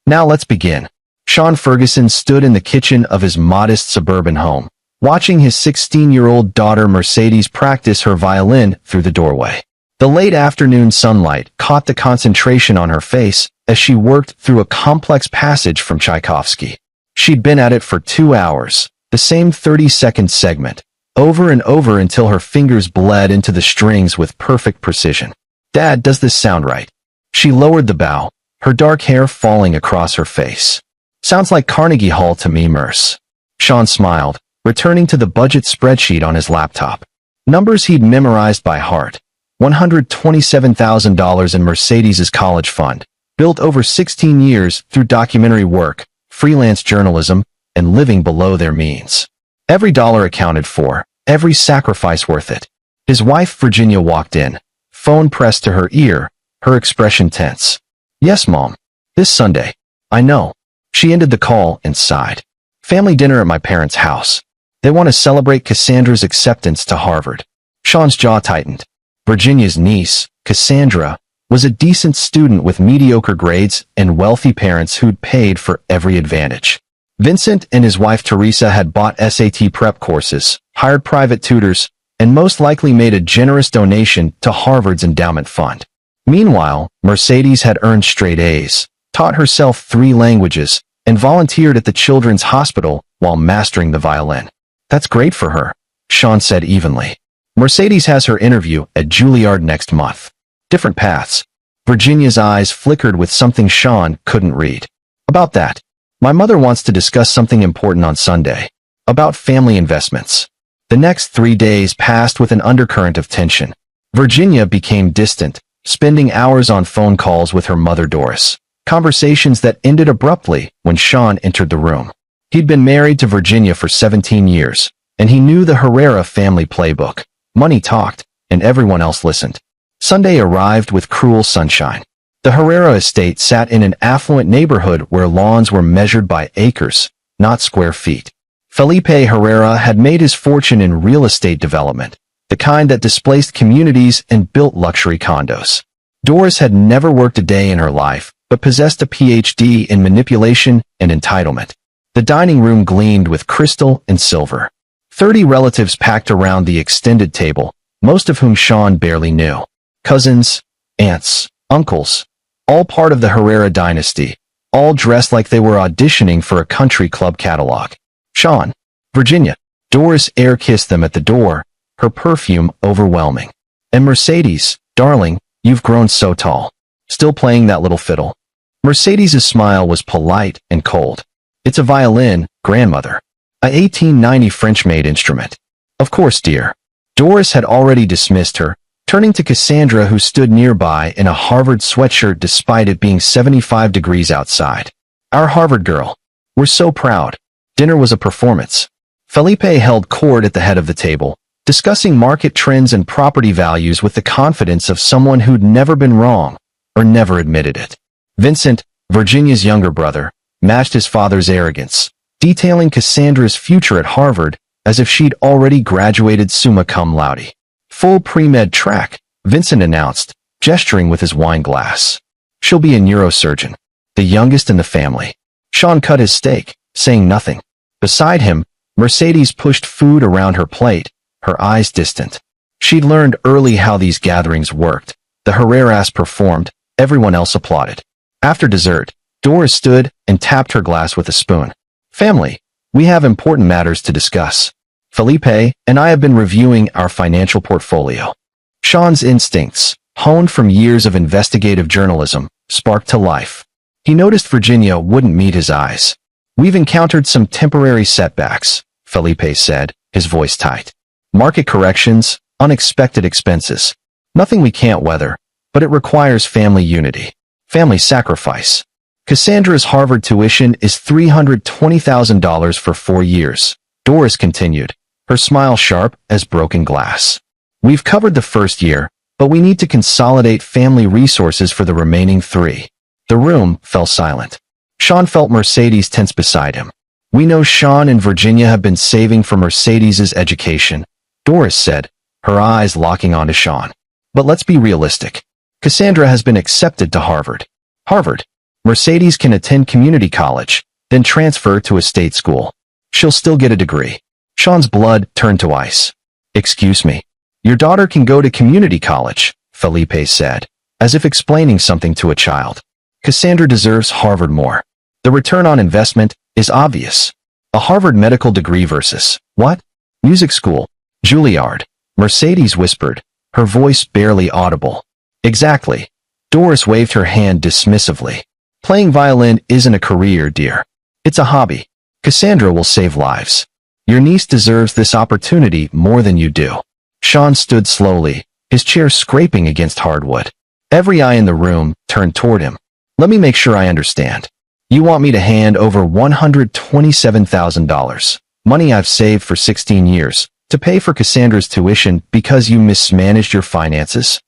Now let's begin. Sean Ferguson stood in the kitchen of his modest suburban home, watching his 16-year-old daughter Mercedes practice her violin through the doorway. The late afternoon sunlight caught the concentration on her face as she worked through a complex passage from Tchaikovsky. She'd been at it for 2 hours, the same 30-second segment, over and over until her fingers bled into the strings with perfect precision. "Dad, does this sound right?" She lowered the bow, her dark hair falling across her face. "Sounds like Carnegie Hall to me, Merce." Sean smiled, returning to the budget spreadsheet on his laptop. Numbers he'd memorized by heart. $127,000 in Mercedes's college fund, built over 16 years through documentary work, freelance journalism, and living below their means. Every dollar accounted for, every sacrifice worth it. His wife Virginia walked in, phone pressed to her ear, her expression tense. "Yes, Mom. This Sunday. I know." She ended the call and sighed. "Family dinner at my parents' house. They want to celebrate Cassandra's acceptance to Harvard." Sean's jaw tightened. Virginia's niece, Cassandra, was a decent student with mediocre grades and wealthy parents who'd paid for every advantage. Vincent and his wife Teresa had bought SAT prep courses, hired private tutors, and most likely made a generous donation to Harvard's endowment fund. Meanwhile, Mercedes had earned straight A's, taught herself 3 languages, and volunteered at the Children's Hospital while mastering the violin. "That's great for her," Sean said evenly. "Mercedes has her interview at Juilliard next month." Different paths. Virginia's eyes flickered with something Sean couldn't read. "About that. My mother wants to discuss something important on Sunday. About family investments." The next 3 days passed with an undercurrent of tension. Virginia became distant, spending hours on phone calls with her mother Doris. Conversations that ended abruptly when Sean entered the room. He'd been married to Virginia for 17 years, and he knew the Herrera family playbook. Money talked, and everyone else listened. Sunday arrived with cruel sunshine. The Herrera estate sat in an affluent neighborhood where lawns were measured by acres, not square feet. Felipe Herrera had made his fortune in real estate development, the kind that displaced communities and built luxury condos. Doris had never worked a day in her life, but possessed a PhD in manipulation and entitlement. The dining room gleamed with crystal and silver. 30 relatives packed around the extended table, most of whom Sean barely knew. Cousins, aunts, uncles, all part of the Herrera dynasty, all dressed like they were auditioning for a country club catalog. "Sean, Virginia." Doris air-kissed them at the door, her perfume overwhelming. "And Mercedes, darling, you've grown so tall. Still playing that little fiddle?" Mercedes's smile was polite and cold. "It's a violin, grandmother. A 1890 French-made instrument." "Of course, dear." Doris had already dismissed her, turning to Cassandra who stood nearby in a Harvard sweatshirt despite it being 75 degrees outside. "Our Harvard girl. We're so proud." Dinner was a performance. Felipe held court at the head of the table, discussing market trends and property values with the confidence of someone who'd never been wrong, or never admitted it. Vincent, Virginia's younger brother, matched his father's arrogance, detailing Cassandra's future at Harvard as if she'd already graduated summa cum laude. "Full pre-med track," Vincent announced, gesturing with his wine glass. "She'll be a neurosurgeon, the youngest in the family." Sean cut his steak, saying nothing. Beside him, Mercedes pushed food around her plate, her eyes distant. She'd learned early how these gatherings worked. The Herreras performed, everyone else applauded. After dessert, Doris stood and tapped her glass with a spoon. "Family, we have important matters to discuss. Felipe and I have been reviewing our financial portfolio." Sean's instincts, honed from years of investigative journalism, sparked to life. He noticed Virginia wouldn't meet his eyes. "We've encountered some temporary setbacks," Felipe said, his voice tight. "Market corrections, unexpected expenses. Nothing we can't weather, but it requires family unity. Family sacrifice. Cassandra's Harvard tuition is $320,000 for 4 years, Doris continued, her smile sharp as broken glass. "We've covered the first year, but we need to consolidate family resources for the remaining 3. The room fell silent. Sean felt Mercedes tense beside him. "We know Sean and Virginia have been saving for Mercedes's education," Doris said, her eyes locking onto Sean. "But let's be realistic. Cassandra has been accepted to Harvard." "Harvard? Mercedes can attend community college, then transfer to a state school. She'll still get a degree. Sean's blood turned to ice. Excuse me. Your daughter can go to community college, Felipe said, as if explaining something to a child. Cassandra deserves Harvard more. The return on investment is obvious. A Harvard medical degree versus, what? Music school. Juilliard. Mercedes whispered, her voice barely audible. Exactly. Doris waved her hand dismissively. Playing violin isn't a career, dear. It's a hobby. Cassandra will save lives. Your niece deserves this opportunity more than you do. Sean stood slowly, his chair scraping against hardwood. Every eye in the room turned toward him. Let me make sure I understand. You want me to hand over $127,000, money I've saved for 16 years, to pay for Cassandra's tuition because you mismanaged your finances?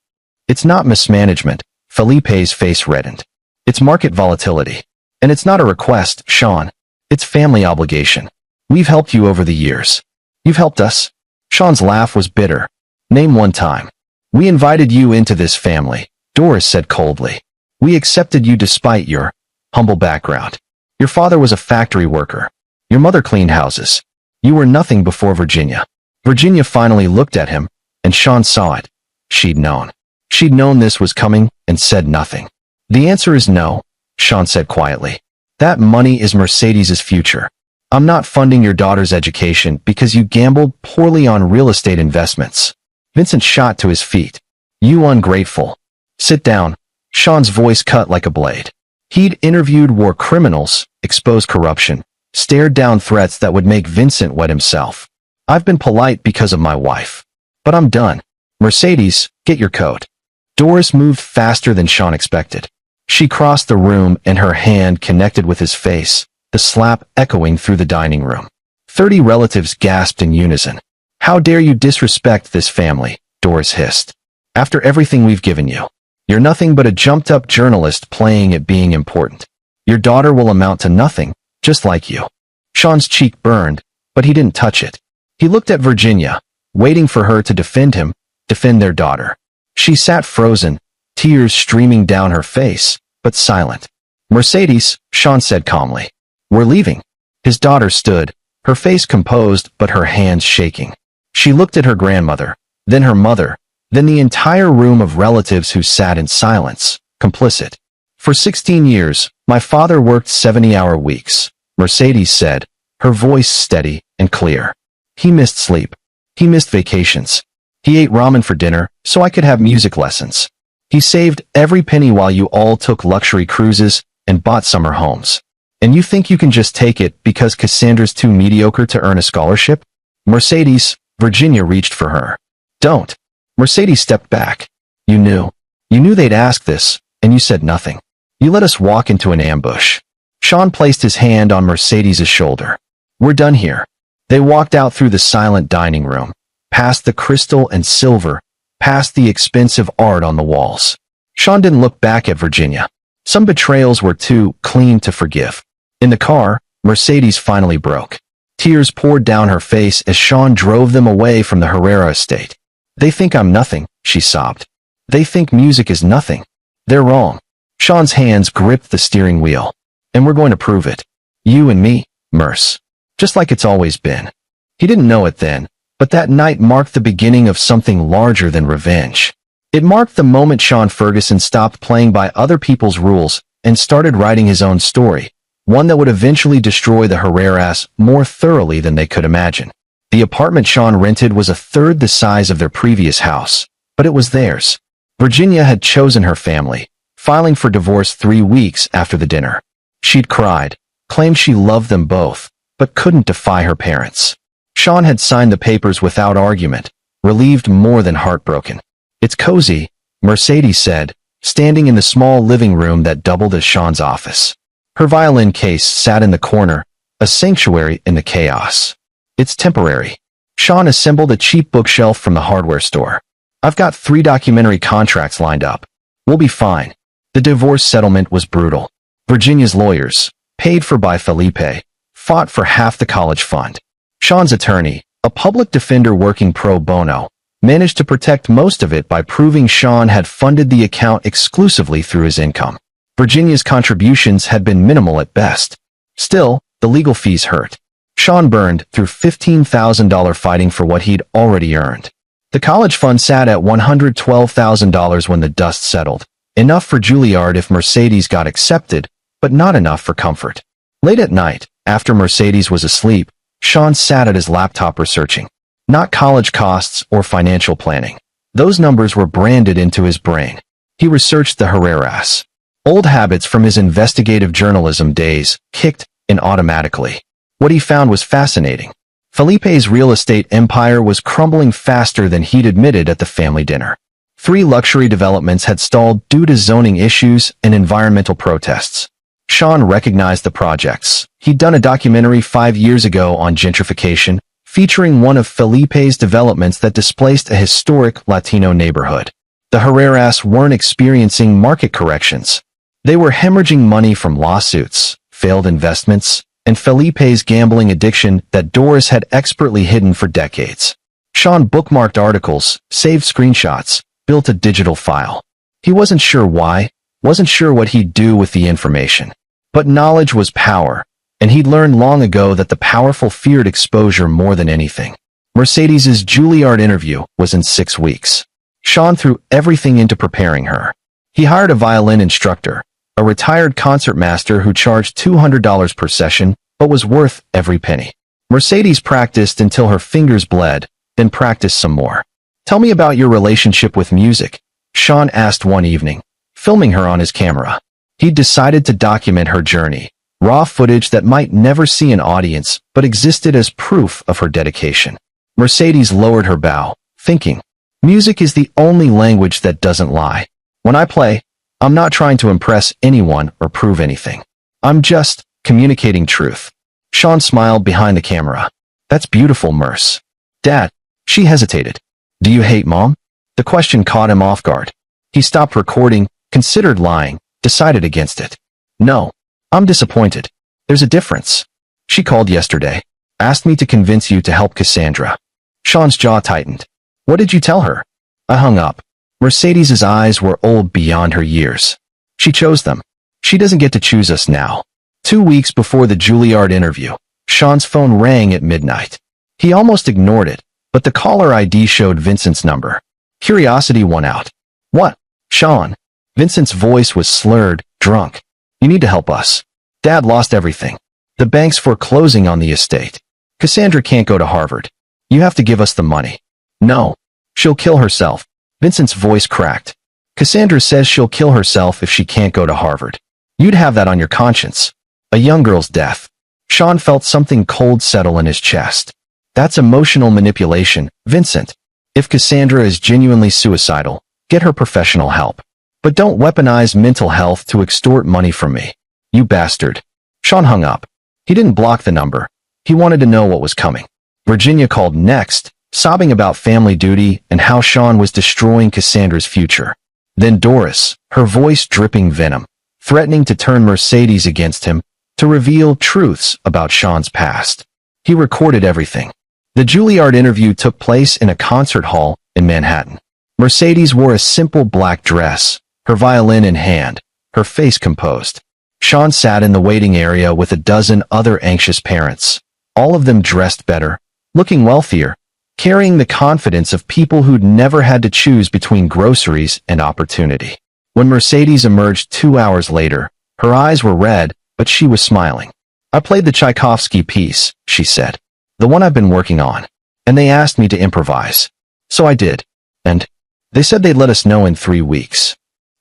It's not mismanagement. Felipe's face reddened. It's market volatility. And it's not a request, Sean. It's family obligation. We've helped you over the years. You've helped us. Sean's laugh was bitter. Name one time. We invited you into this family, Doris said coldly. We accepted you despite your humble background. Your father was a factory worker. Your mother cleaned houses. You were nothing before Virginia. Virginia finally looked at him, and Sean saw it. She'd known. She'd known this was coming and said nothing. The answer is no, Sean said quietly. That money is Mercedes's future. I'm not funding your daughter's education because you gambled poorly on real estate investments. Vincent shot to his feet. You ungrateful. Sit down. Sean's voice cut like a blade. He'd interviewed war criminals, exposed corruption, stared down threats that would make Vincent wet himself. I've been polite because of my wife. But I'm done. Mercedes, get your coat. Doris moved faster than Sean expected. She crossed the room and her hand connected with his face, the slap echoing through the dining room. 30 relatives gasped in unison. How dare you disrespect this family, Doris hissed. After everything we've given you. You're nothing but a jumped-up journalist playing at being important. Your daughter will amount to nothing, just like you. Sean's cheek burned, but he didn't touch it. He looked at Virginia, waiting for her to defend him, defend their daughter. She sat frozen, tears streaming down her face, but silent. Mercedes, Sean said calmly. We're leaving. His daughter stood, her face composed but her hands shaking. She looked at her grandmother, then her mother, then the entire room of relatives who sat in silence, complicit. For 16 years, my father worked 70-hour weeks, Mercedes said, her voice steady and clear. He missed sleep. He missed vacations. He ate ramen for dinner so I could have music lessons. He saved every penny while you all took luxury cruises and bought summer homes. And you think you can just take it because Cassandra's too mediocre to earn a scholarship? Mercedes, Virginia reached for her. Don't. Mercedes stepped back. You knew. You knew they'd ask this, and you said nothing. You let us walk into an ambush. Sean placed his hand on Mercedes's shoulder. We're done here. They walked out through the silent dining room, past the crystal and silver, past the expensive art on the walls. Sean didn't look back at Virginia. Some betrayals were too clean to forgive. In the car, Mercedes finally broke. Tears poured down her face as Sean drove them away from the Herrera estate. They think I'm nothing, she sobbed. They think music is nothing. They're wrong. Sean's hands gripped the steering wheel. And we're going to prove it. You and me, Merce. Just like it's always been. He didn't know it then, but that night marked the beginning of something larger than revenge. It marked the moment Sean Ferguson stopped playing by other people's rules and started writing his own story, one that would eventually destroy the Herreras more thoroughly than they could imagine. The apartment Sean rented was a third the size of their previous house, but it was theirs. Virginia had chosen her family, filing for divorce 3 weeks after the dinner. She'd cried, claimed she loved them both, but couldn't defy her parents. Sean had signed the papers without argument, relieved more than heartbroken. It's cozy, Mercedes said, standing in the small living room that doubled as Sean's office. Her violin case sat in the corner, a sanctuary in the chaos. It's temporary. Sean assembled a cheap bookshelf from the hardware store. I've got 3 documentary contracts lined up. We'll be fine. The divorce settlement was brutal. Virginia's lawyers, paid for by Felipe, fought for half the college fund. Sean's attorney, a public defender working pro bono, managed to protect most of it by proving Sean had funded the account exclusively through his income. Virginia's contributions had been minimal at best. Still, the legal fees hurt. Sean burned through $15,000 fighting for what he'd already earned. The college fund sat at $112,000 when the dust settled. Enough for Juilliard if Mercedes got accepted, but not enough for comfort. Late at night, after Mercedes was asleep, Sean sat at his laptop researching. Not college costs or financial planning. Those numbers were branded into his brain. He researched the Herreras. Old habits from his investigative journalism days kicked in automatically. What he found was fascinating. Felipe's real estate empire was crumbling faster than he'd admitted at the family dinner. 3 luxury developments had stalled due to zoning issues and environmental protests. Sean recognized the projects. He'd done a documentary 5 years ago on gentrification, featuring one of Felipe's developments that displaced a historic Latino neighborhood. The Herreras weren't experiencing market corrections. They were hemorrhaging money from lawsuits, failed investments, and Felipe's gambling addiction that Doris had expertly hidden for decades. Sean bookmarked articles, saved screenshots, built a digital file. He wasn't sure why, wasn't sure what he'd do with the information. But knowledge was power, and he'd learned long ago that the powerful feared exposure more than anything. Mercedes's Juilliard interview was in 6 weeks. Sean threw everything into preparing her. He hired a violin instructor, a retired concertmaster who charged $200 per session, but was worth every penny. Mercedes practiced until her fingers bled, then practiced some more. "Tell me about your relationship with music," Sean asked one evening, filming her on his camera. He'd decided to document her journey, raw footage that might never see an audience but existed as proof of her dedication. Mercedes lowered her bow, thinking, "Music is the only language that doesn't lie. When I play, I'm not trying to impress anyone or prove anything. I'm just communicating truth." Sean smiled behind the camera. "That's beautiful, Merce." "Dad," she hesitated. "Do you hate Mom?" The question caught him off guard. He stopped recording, considered lying, decided against it. "No, I'm disappointed. There's a difference. She called yesterday, asked me to convince you to help Cassandra." Sean's jaw tightened. "What did you tell her?" I hung up. Mercedes's eyes were old beyond her years. "She chose them. She doesn't get to choose us now." 2 weeks before the Juilliard interview, Sean's phone rang at midnight. He almost ignored it, but the caller ID showed Vincent's number. Curiosity won out. "What, Sean?" Vincent's voice was slurred, drunk. "You need to help us. Dad lost everything. The bank's foreclosing on the estate. Cassandra can't go to Harvard. You have to give us the money." "No. She'll kill herself." Vincent's voice cracked. "Cassandra says she'll kill herself if she can't go to Harvard. You'd have that on your conscience. A young girl's death." Sean felt something cold settle in his chest. "That's emotional manipulation, Vincent. If Cassandra is genuinely suicidal, get her professional help. But don't weaponize mental health to extort money from me. You bastard." Sean hung up. He didn't block the number. He wanted to know what was coming. Virginia called next, sobbing about family duty and how Sean was destroying Cassandra's future. Then Doris, her voice dripping venom, threatening to turn Mercedes against him, to reveal truths about Sean's past. He recorded everything. The Juilliard interview took place in a concert hall in Manhattan. Mercedes wore a simple black dress, her violin in hand, her face composed. Sean sat in the waiting area with a dozen other anxious parents, all of them dressed better, looking wealthier, carrying the confidence of people who'd never had to choose between groceries and opportunity. When Mercedes emerged 2 hours later, her eyes were red, but she was smiling. "I played the Tchaikovsky piece," she said. "The one I've been working on. And they asked me to improvise. So I did. And they said they'd let us know in 3 weeks."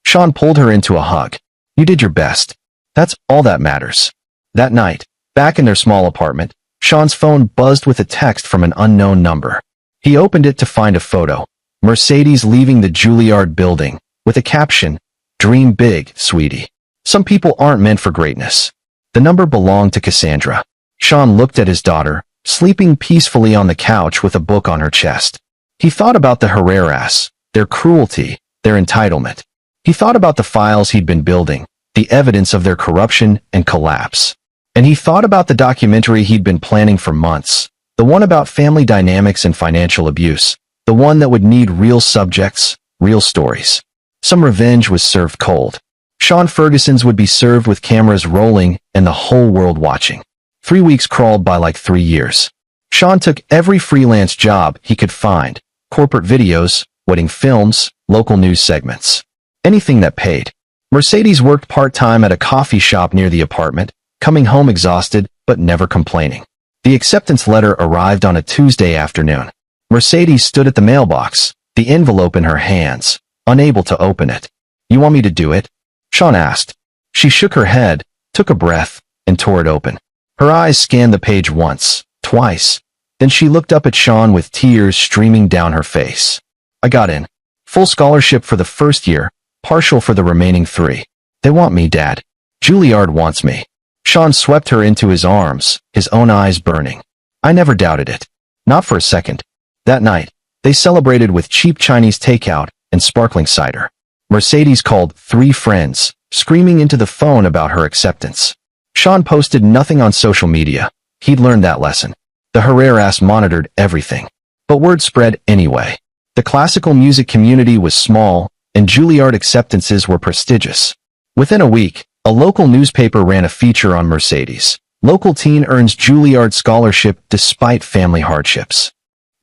Sean pulled her into a hug. "You did your best. That's all that matters." That night, back in their small apartment, Sean's phone buzzed with a text from an unknown number. He opened it to find a photo. Mercedes leaving the Juilliard building, with a caption, "Dream big, sweetie. Some people aren't meant for greatness." The number belonged to Cassandra. Sean looked at his daughter, sleeping peacefully on the couch with a book on her chest. He thought about the Herreras, their cruelty, their entitlement. He thought about the files he'd been building, the evidence of their corruption and collapse. And he thought about the documentary he'd been planning for months, the one about family dynamics and financial abuse, the one that would need real subjects, real stories. Some revenge was served cold. Sean Ferguson's would be served with cameras rolling and the whole world watching. 3 weeks crawled by like 3 years. Sean took every freelance job he could find, corporate videos, wedding films, local news segments. Anything that paid. Mercedes worked part-time at a coffee shop near the apartment, coming home exhausted but never complaining. The acceptance letter arrived on a Tuesday afternoon. Mercedes stood at the mailbox, the envelope in her hands, unable to open it. "You want me to do it?" Sean asked. She shook her head, took a breath, and tore it open. Her eyes scanned the page once, twice. Then she looked up at Sean with tears streaming down her face. "I got in. Full scholarship for the first year, partial for the remaining 3. They want me, Dad. Juilliard wants me." Sean swept her into his arms, his own eyes burning. "I never doubted it. Not for a second." That night, they celebrated with cheap Chinese takeout and sparkling cider. Mercedes called 3 friends, screaming into the phone about her acceptance. Sean posted nothing on social media. He'd learned that lesson. The Herreras monitored everything. But word spread anyway. The classical music community was small, and Juilliard acceptances were prestigious. Within a week, a local newspaper ran a feature on Mercedes. Local teen earns Juilliard scholarship despite family hardships.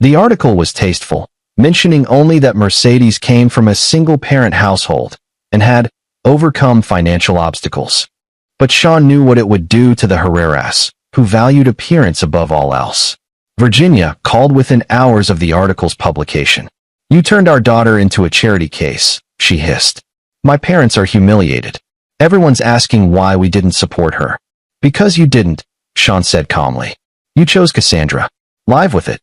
The article was tasteful, mentioning only that Mercedes came from a single-parent household and had overcome financial obstacles. But Sean knew what it would do to the Herreras, who valued appearance above all else. Virginia called within hours of the article's publication. "You turned our daughter into a charity case," she hissed. "My parents are humiliated. Everyone's asking why we didn't support her." "Because you didn't," Sean said calmly. "You chose Cassandra. Live with it.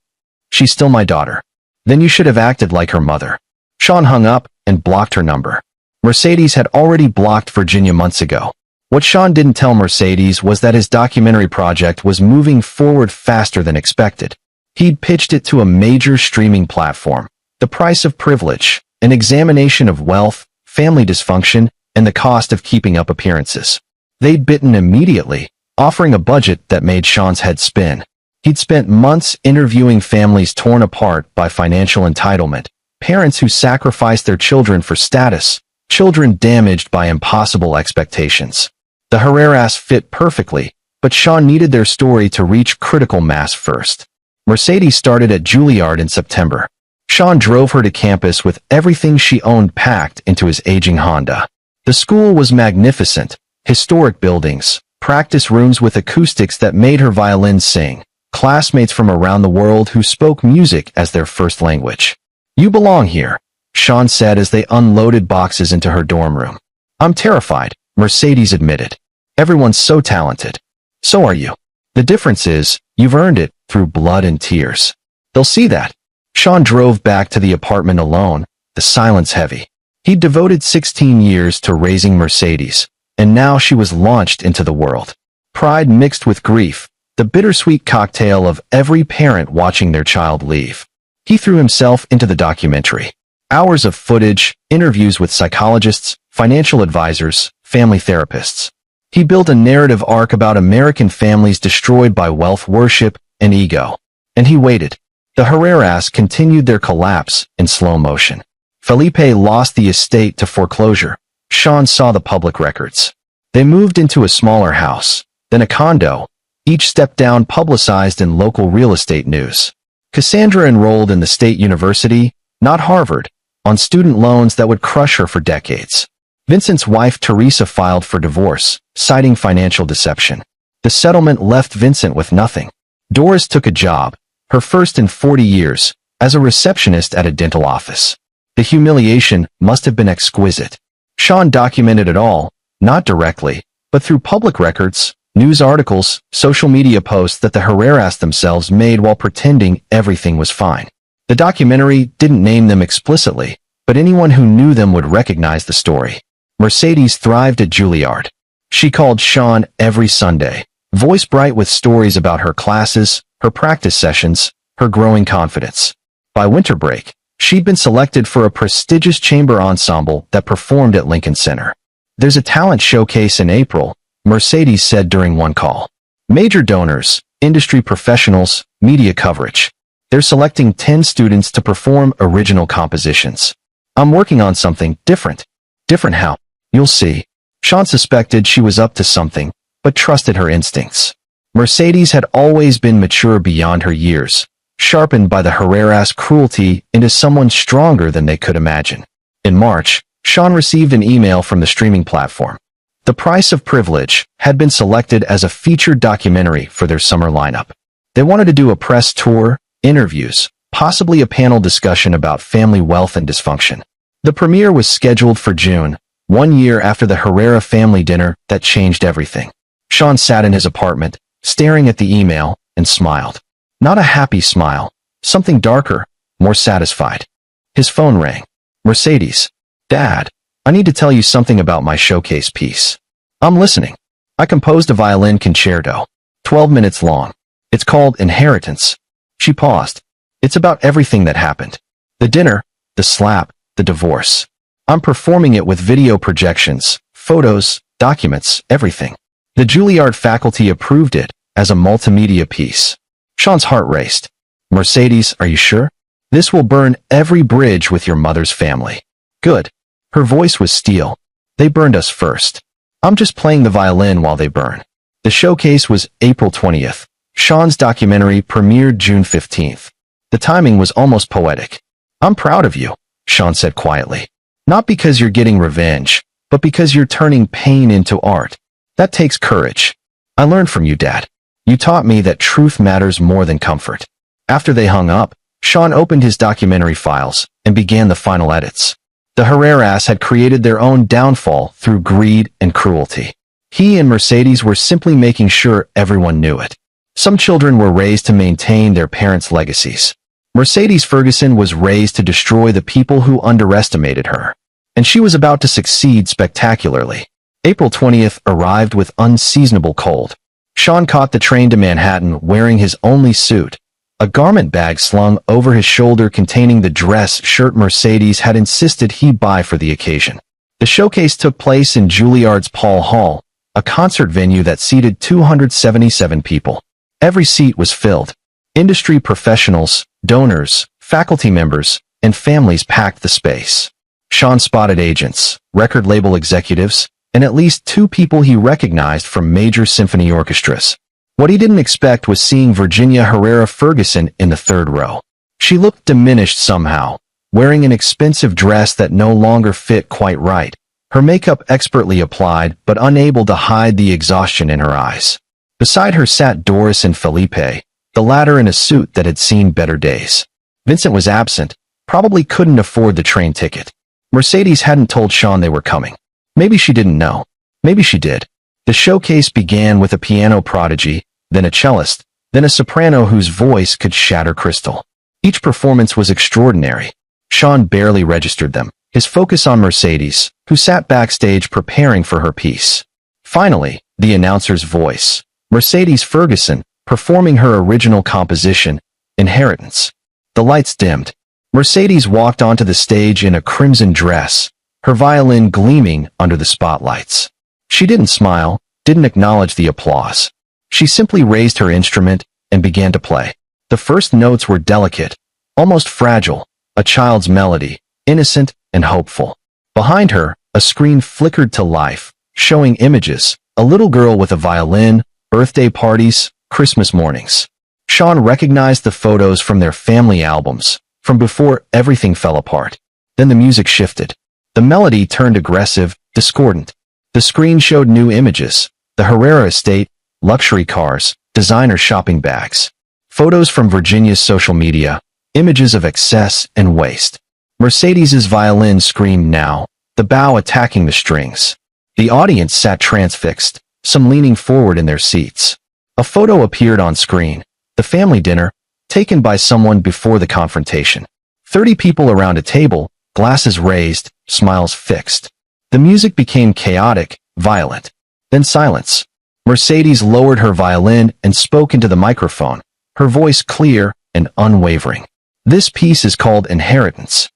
She's still my daughter. Then you should have acted like her mother." Sean hung up and blocked her number. Mercedes had already blocked Virginia months ago. What Sean didn't tell Mercedes was that his documentary project was moving forward faster than expected. He'd pitched it to a major streaming platform. The price of privilege, an examination of wealth, family dysfunction, and the cost of keeping up appearances. They'd bitten immediately, offering a budget that made Sean's head spin. He'd spent months interviewing families torn apart by financial entitlement, parents who sacrificed their children for status, children damaged by impossible expectations. The Herreras fit perfectly, but Sean needed their story to reach critical mass first. Mercedes started at Juilliard in September. Sean drove her to campus with everything she owned packed into his aging Honda. The school was magnificent, historic buildings, practice rooms with acoustics that made her violin sing, classmates from around the world who spoke music as their first language. "You belong here," Sean said as they unloaded boxes into her dorm room. "I'm terrified," Mercedes admitted. "Everyone's so talented. So are you. The difference is, you've earned it through blood and tears. They'll see that." Sean drove back to the apartment alone, the silence heavy. He'd devoted 16 years to raising Mercedes, and now she was launched into the world. Pride mixed with grief, the bittersweet cocktail of every parent watching their child leave. He threw himself into the documentary. Hours of footage, interviews with psychologists, financial advisors, family therapists. He built a narrative arc about American families destroyed by wealth worship and ego. And he waited. The Herreras continued their collapse in slow motion. Felipe lost the estate to foreclosure. Sean saw the public records. They moved into a smaller house, then a condo, each step down publicized in local real estate news. Cassandra enrolled in the state university, not Harvard, on student loans that would crush her for decades. Vincent's wife Teresa filed for divorce, citing financial deception. The settlement left Vincent with nothing. Doris took a job, her first in 40 years, as a receptionist at a dental office. The humiliation must have been exquisite. Sean documented it all, not directly, but through public records, news articles, social media posts that the Herreras themselves made while pretending everything was fine. The documentary didn't name them explicitly, but anyone who knew them would recognize the story. Mercedes thrived at Juilliard. She called Sean every Sunday, voice bright with stories about her classes, her practice sessions, her growing confidence. By winter break, she'd been selected for a prestigious chamber ensemble that performed at Lincoln Center. "There's a talent showcase in April," Mercedes said during one call. "Major donors, industry professionals, media coverage. They're selecting 10 students to perform original compositions. I'm working on something different." "Different how?" "You'll see." Sean suspected she was up to something, but trusted her instincts. Mercedes had always been mature beyond her years, sharpened by the Herrera's cruelty into someone stronger than they could imagine. In March, Sean received an email from the streaming platform. The Price of Privilege had been selected as a featured documentary for their summer lineup. They wanted to do a press tour, interviews, possibly a panel discussion about family wealth and dysfunction. The premiere was scheduled for June, 1 year after the Herrera family dinner that changed everything. Sean sat in his apartment, staring at the email, and smiled. Not a happy smile, something darker, more satisfied. His phone rang. Mercedes. Dad, I need to tell you something about my showcase piece. I'm listening. I composed a violin concerto, 12 minutes long. It's called Inheritance. She paused. It's about everything that happened. The dinner, the slap, the divorce. I'm performing it with video projections, photos, documents, everything. The Juilliard faculty approved it as a multimedia piece. Sean's heart raced. Mercedes, are you sure? This will burn every bridge with your mother's family. Good. Her voice was steel. They burned us first. I'm just playing the violin while they burn. The showcase was April 20th. Sean's documentary premiered June 15th. The timing was almost poetic. I'm proud of you, Sean said quietly. Not because you're getting revenge, but because you're turning pain into art. That takes courage. I learned from you, Dad. You taught me that truth matters more than comfort. After they hung up, Sean opened his documentary files and began the final edits. The Herreras had created their own downfall through greed and cruelty. He and Mercedes were simply making sure everyone knew it. Some children were raised to maintain their parents' legacies. Mercedes Ferguson was raised to destroy the people who underestimated her. And she was about to succeed spectacularly. April 20th arrived with unseasonable cold. Sean caught the train to Manhattan wearing his only suit, a garment bag slung over his shoulder containing the dress shirt Mercedes had insisted he buy for the occasion. The showcase took place in Juilliard's Paul Hall, a concert venue that seated 277 people. Every seat was filled. Industry professionals, donors, faculty members, and families packed the space. Sean spotted agents, record label executives, and at least 2 people he recognized from major symphony orchestras. What he didn't expect was seeing Virginia Herrera Ferguson in the 3rd row. She looked diminished somehow, wearing an expensive dress that no longer fit quite right, her makeup expertly applied but unable to hide the exhaustion in her eyes. Beside her sat Doris and Felipe, the latter in a suit that had seen better days. Vincent was absent, probably couldn't afford the train ticket. Mercedes hadn't told Sean they were coming. Maybe she didn't know. Maybe she did. The showcase began with a piano prodigy, then a cellist, then a soprano whose voice could shatter crystal. Each performance was extraordinary. Sean barely registered them, his focus on Mercedes, who sat backstage preparing for her piece. Finally, the announcer's voice. Mercedes Ferguson, performing her original composition, Inheritance. The lights dimmed. Mercedes walked onto the stage in a crimson dress, her violin gleaming under the spotlights. She didn't smile, didn't acknowledge the applause. She simply raised her instrument and began to play. The first notes were delicate, almost fragile, a child's melody, innocent and hopeful. Behind her, a screen flickered to life, showing images, a little girl with a violin, birthday parties, Christmas mornings. Sean recognized the photos from their family albums, from before everything fell apart. Then the music shifted. The melody turned aggressive, discordant. The screen showed new images, the Herrera estate, luxury cars, designer shopping bags. Photos from Virginia's social media, images of excess and waste. Mercedes's violin screamed now, the bow attacking the strings. The audience sat transfixed, some leaning forward in their seats. A photo appeared on screen, the family dinner, taken by someone before the confrontation. 30 people around a table, glasses raised, smiles fixed. The music became chaotic, violent. Then silence. Mercedes lowered her violin and spoke into the microphone, her voice clear and unwavering. This piece is called Inheritance.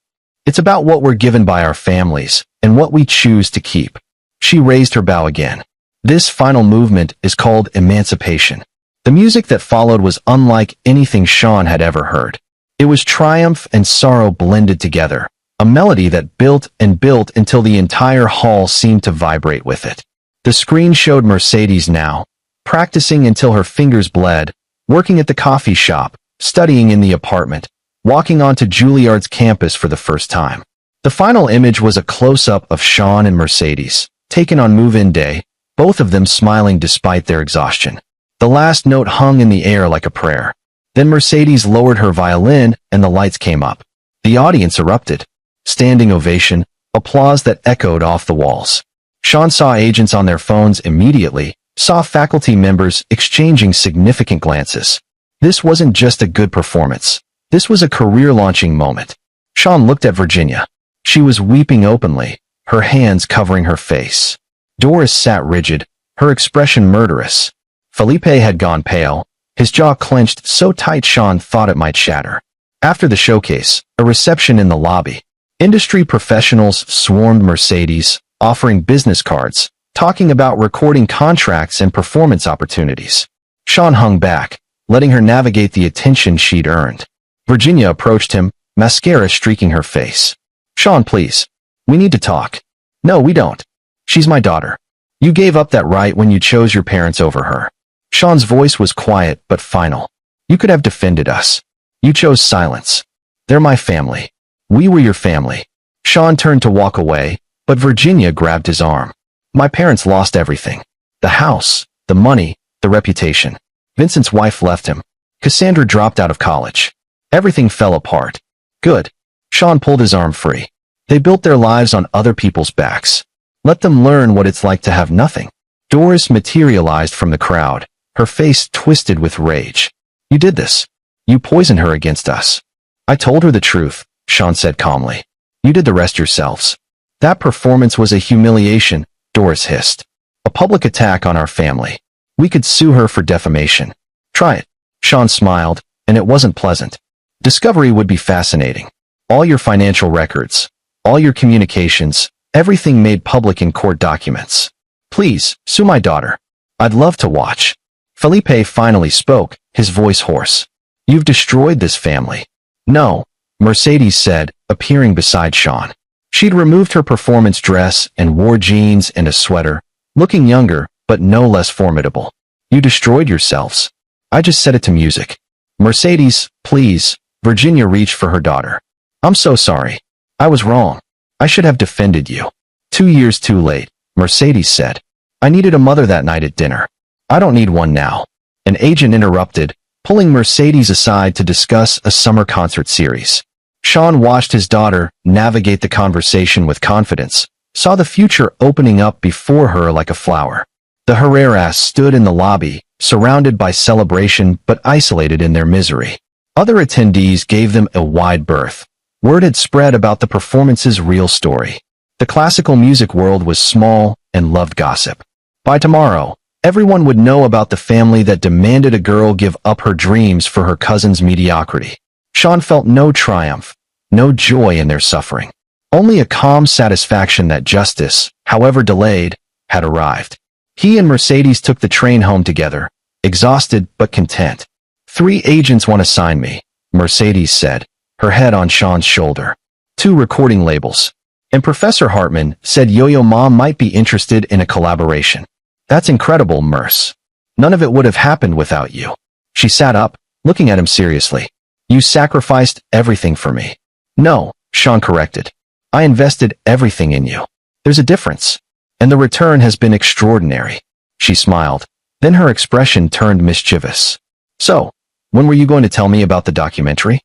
It's about what we're given by our families and what we choose to keep. She raised her bow again. This final movement is called Emancipation. The music that followed was unlike anything Sean had ever heard. It was triumph and sorrow blended together, a melody that built and built until the entire hall seemed to vibrate with it. The screen showed Mercedes now, practicing until her fingers bled, working at the coffee shop, studying in the apartment, walking onto Juilliard's campus for the first time. The final image was a close-up of Sean and Mercedes, taken on move-in day, both of them smiling despite their exhaustion. The last note hung in the air like a prayer. Then Mercedes lowered her violin and the lights came up. The audience erupted. Standing ovation, applause that echoed off the walls. Sean saw agents on their phones immediately, saw faculty members exchanging significant glances. This wasn't just a good performance. This was a career-launching moment. Sean looked at Virginia. She was weeping openly, her hands covering her face. Doris sat rigid, her expression murderous. Felipe had gone pale, his jaw clenched so tight Sean thought it might shatter. After the showcase, a reception in the lobby. Industry professionals swarmed Mercedes, offering business cards, talking about recording contracts and performance opportunities. Sean hung back, letting her navigate the attention she'd earned. Virginia approached him, mascara streaking her face. Sean, please. We need to talk. No, we don't. She's my daughter. You gave up that right when you chose your parents over her. Sean's voice was quiet but final. You could have defended us. You chose silence. They're my family. We were your family. Sean turned to walk away, but Virginia grabbed his arm. My parents lost everything. The house, the money, the reputation. Vincent's wife left him. Cassandra dropped out of college. Everything fell apart. Good. Sean pulled his arm free. They built their lives on other people's backs. Let them learn what it's like to have nothing. Doris materialized from the crowd, her face twisted with rage. You did this. You poisoned her against us. I told her the truth, Sean said calmly. You did the rest yourselves. That performance was a humiliation, Doris hissed. A public attack on our family. We could sue her for defamation. Try it. Sean smiled, and it wasn't pleasant. Discovery would be fascinating. All your financial records, all your communications, everything made public in court documents. Please, sue my daughter. I'd love to watch. Felipe finally spoke, his voice hoarse. You've destroyed this family. No, Mercedes said, appearing beside Sean. She'd removed her performance dress and wore jeans and a sweater, looking younger, but no less formidable. You destroyed yourselves. I just set it to music. Mercedes, please. Virginia reached for her daughter. I'm so sorry. I was wrong. I should have defended you. 2 years too late, Mercedes said. I needed a mother that night at dinner. I don't need one now. An agent interrupted, pulling Mercedes aside to discuss a summer concert series. Sean watched his daughter navigate the conversation with confidence, saw the future opening up before her like a flower. The Herreras stood in the lobby, surrounded by celebration but isolated in their misery. Other attendees gave them a wide berth. Word had spread about the performance's real story. The classical music world was small and loved gossip. By tomorrow, everyone would know about the family that demanded a girl give up her dreams for her cousin's mediocrity. Sean felt no triumph, no joy in their suffering. Only a calm satisfaction that justice, however delayed, had arrived. He and Mercedes took the train home together, exhausted but content. 3 agents want to sign me, Mercedes said, her head on Sean's shoulder. 2 recording labels. And Professor Hartman said Yo-Yo Ma might be interested in a collaboration. That's incredible, Merce. None of it would have happened without you. She sat up, looking at him seriously. You sacrificed everything for me. No, Sean corrected. I invested everything in you. There's a difference. And the return has been extraordinary. She smiled. Then her expression turned mischievous. So, when were you going to tell me about the documentary?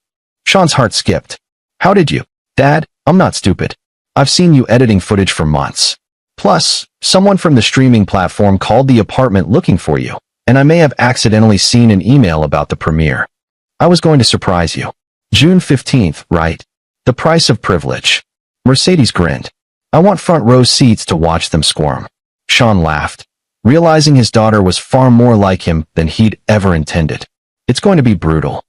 Sean's heart skipped. How did you? Dad, I'm not stupid. I've seen you editing footage for months. Plus, someone from the streaming platform called the apartment looking for you, and I may have accidentally seen an email about the premiere. I was going to surprise you. June 15th, right? The price of privilege. Mercedes grinned. I want front row seats to watch them squirm. Sean laughed, realizing his daughter was far more like him than he'd ever intended. It's going to be brutal.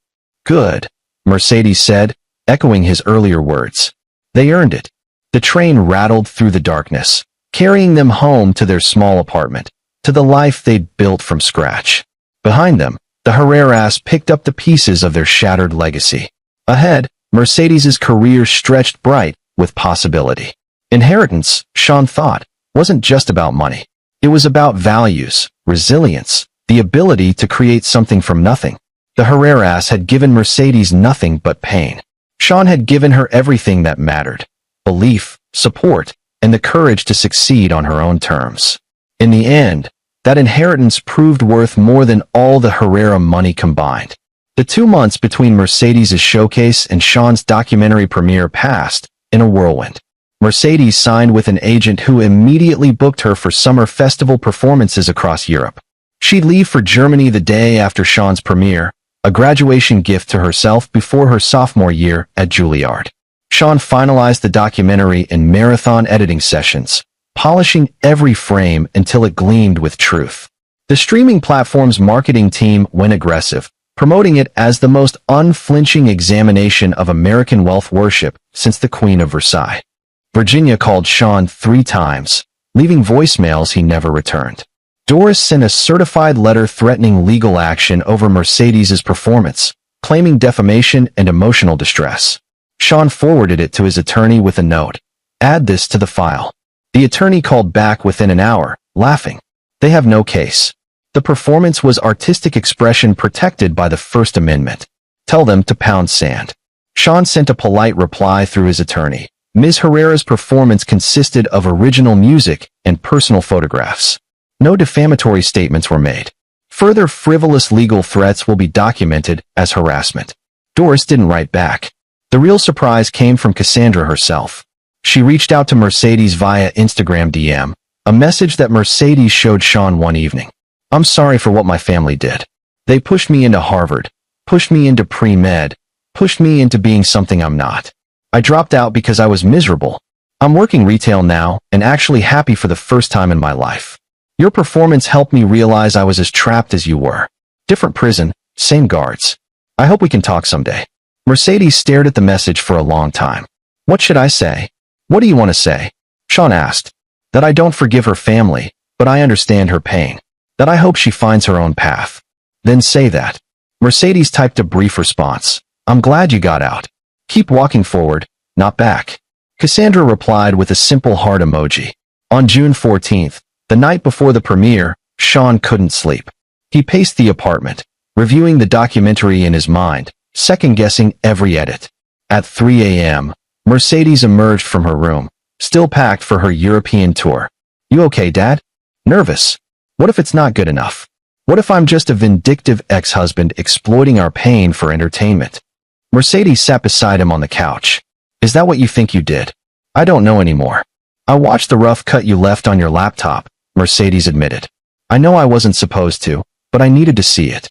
Good, Mercedes said, echoing his earlier words. They earned it. The train rattled through the darkness, carrying them home to their small apartment, to the life they'd built from scratch. Behind them, the Herreras picked up the pieces of their shattered legacy. Ahead, Mercedes's career stretched bright, with possibility. Inheritance, Sean thought, wasn't just about money. It was about values, resilience, the ability to create something from nothing. The Herreras had given Mercedes nothing but pain. Sean had given her everything that mattered: belief, support, and the courage to succeed on her own terms. In the end, that inheritance proved worth more than all the Herrera money combined. The 2 months between Mercedes' showcase and Sean's documentary premiere passed in a whirlwind. Mercedes signed with an agent who immediately booked her for summer festival performances across Europe. She'd leave for Germany the day after Sean's premiere, a graduation gift to herself before her sophomore year at Juilliard. Sean finalized the documentary in marathon editing sessions, polishing every frame until it gleamed with truth. The streaming platform's marketing team went aggressive, promoting it as the most unflinching examination of American wealth worship since the Queen of Versailles. Virginia called Sean 3 times, leaving voicemails he never returned. Doris sent a certified letter threatening legal action over Mercedes' performance, claiming defamation and emotional distress. Sean forwarded it to his attorney with a note: "Add this to the file." The attorney called back within an hour, laughing. "They have no case. The performance was artistic expression protected by the First Amendment. Tell them to pound sand." Sean sent a polite reply through his attorney. Ms. Herrera's performance consisted of original music and personal photographs. No defamatory statements were made. Further frivolous legal threats will be documented as harassment. Doris didn't write back. The real surprise came from Cassandra herself. She reached out to Mercedes via Instagram DM, a message that Mercedes showed Sean one evening. "I'm sorry for what my family did. They pushed me into Harvard, pushed me into pre-med, pushed me into being something I'm not. I dropped out because I was miserable. I'm working retail now and actually happy for the first time in my life. Your performance helped me realize I was as trapped as you were. Different prison, same guards. I hope we can talk someday." Mercedes stared at the message for a long time. "What should I say?" "What do you want to say?" Sean asked. "That I don't forgive her family, but I understand her pain. That I hope she finds her own path." "Then say that." Mercedes typed a brief response. "I'm glad you got out. Keep walking forward, not back." Cassandra replied with a simple heart emoji. On June 14th, the night before the premiere, Sean couldn't sleep. He paced the apartment, reviewing the documentary in his mind, second-guessing every edit. At 3 a.m., Mercedes emerged from her room, still packed for her European tour. "You okay, Dad?" "Nervous. What if it's not good enough? What if I'm just a vindictive ex-husband exploiting our pain for entertainment?" Mercedes sat beside him on the couch. "Is that what you think you did?" "I don't know anymore. I watched the rough cut you left on your laptop," Mercedes admitted. "I know I wasn't supposed to, but I needed to see it."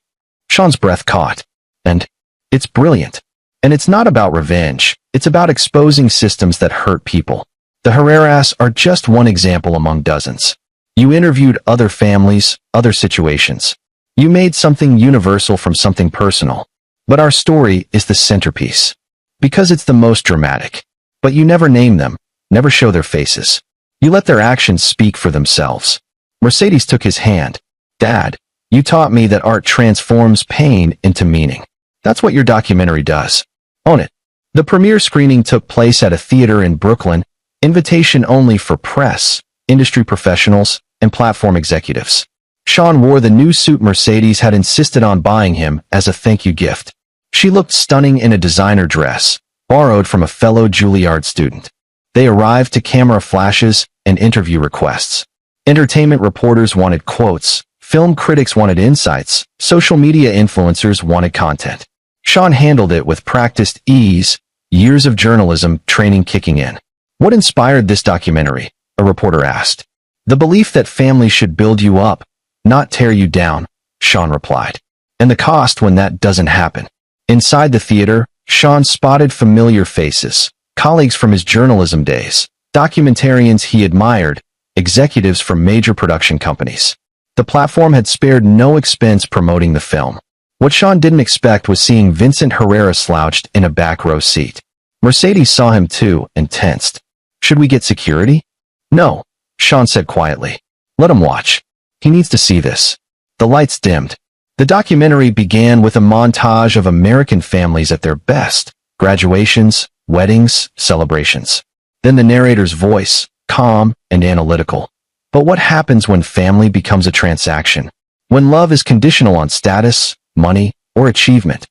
Sean's breath caught. "And it's brilliant. And it's not about revenge. It's about exposing systems that hurt people. The Herreras are just one example among dozens. You interviewed other families, other situations. You made something universal from something personal. But our story is the centerpiece. Because it's the most dramatic. But you never name them, never show their faces. You let their actions speak for themselves." Mercedes took his hand. "Dad, you taught me that art transforms pain into meaning. That's what your documentary does. Own it." The premiere screening took place at a theater in Brooklyn, invitation only for press, industry professionals, and platform executives. Sean wore the new suit Mercedes had insisted on buying him as a thank you gift. She looked stunning in a designer dress, borrowed from a fellow Juilliard student. They arrived to camera flashes and interview requests. Entertainment reporters wanted quotes, film critics wanted insights, social media influencers wanted content. Sean handled it with practiced ease, years of journalism training kicking in. "What inspired this documentary?" a reporter asked. "The belief that family should build you up, not tear you down," Sean replied. "And the cost when that doesn't happen." Inside the theater, Sean spotted familiar faces, colleagues from his journalism days, documentarians he admired, executives from major production companies. The platform had spared no expense promoting the film. What Sean didn't expect was seeing Vincent Herrera slouched in a back row seat. Mercedes saw him too and tensed. "Should we get security?" "No," Sean said quietly. "Let him watch. He needs to see this." The lights dimmed. The documentary began with a montage of American families at their best: graduations, weddings, celebrations. Then the narrator's voice, calm and analytical. But what happens when family becomes a transaction? When love is conditional on status, money, or achievement?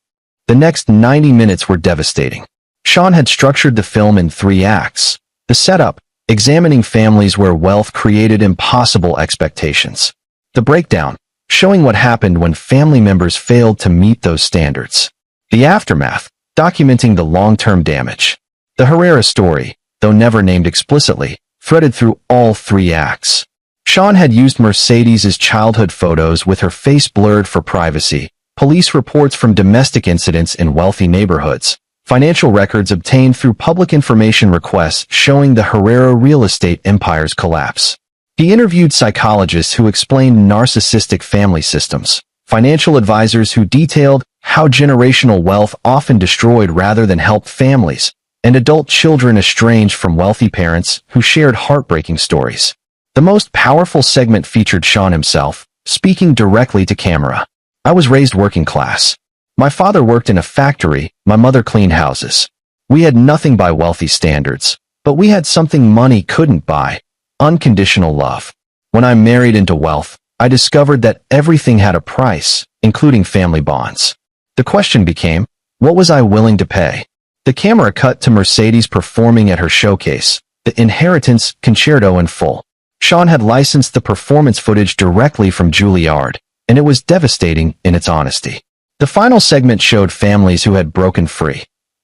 The next 90 minutes were devastating. Sean had structured the film in 3 acts. The setup, examining families where wealth created impossible expectations. The breakdown, showing what happened when family members failed to meet those standards. The aftermath, documenting the long-term damage. The Herrera story, though never named explicitly, threaded through all 3 acts. Sean had used Mercedes's childhood photos with her face blurred for privacy, police reports from domestic incidents in wealthy neighborhoods, financial records obtained through public information requests showing the Herrera real estate empire's collapse. He interviewed psychologists who explained narcissistic family systems, financial advisors who detailed how generational wealth often destroyed rather than helped families, and adult children estranged from wealthy parents who shared heartbreaking stories. The most powerful segment featured Sean himself, speaking directly to camera. I was raised working class. My father worked in a factory, my mother cleaned houses. We had nothing by wealthy standards, but we had something money couldn't buy: unconditional love. When I married into wealth, I discovered that everything had a price, including family bonds. The question became, what was I willing to pay? The camera cut to Mercedes performing at her showcase, the Inheritance Concerto in full. Sean had licensed the performance footage directly from Juilliard, and it was devastating in its honesty. The final segment showed families who had broken free.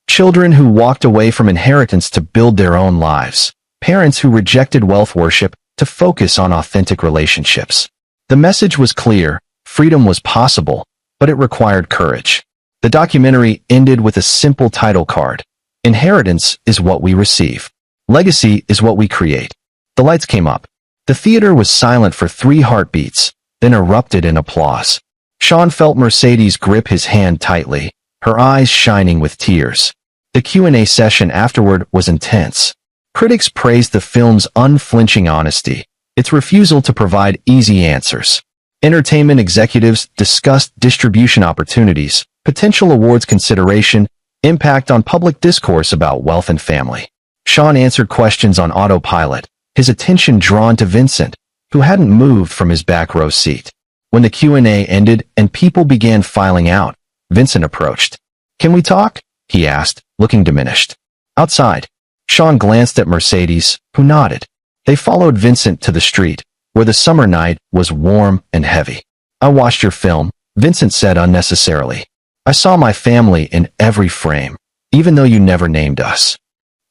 Children who walked away from inheritance to build their own lives. Parents who rejected wealth worship to focus on authentic relationships. The message was clear: freedom was possible, but it required courage. The documentary ended with a simple title card: Inheritance is what we receive. Legacy is what we create. The lights came up. The theater was silent for 3 heartbeats, then erupted in applause. Sean felt Mercedes grip his hand tightly, her eyes shining with tears. The Q&A session afterward was intense. Critics praised the film's unflinching honesty, its refusal to provide easy answers. Entertainment executives discussed distribution opportunities, potential awards consideration, impact on public discourse about wealth and family. Sean answered questions on autopilot, his attention drawn to Vincent, who hadn't moved from his back row seat. When the Q&A ended and people began filing out, Vincent approached. "Can we talk?" he asked, looking diminished. Outside, Sean glanced at Mercedes, who nodded. They followed Vincent to the street, where the summer night was warm and heavy. "I watched your film," Vincent said unnecessarily. "I saw my family in every frame, even though you never named us."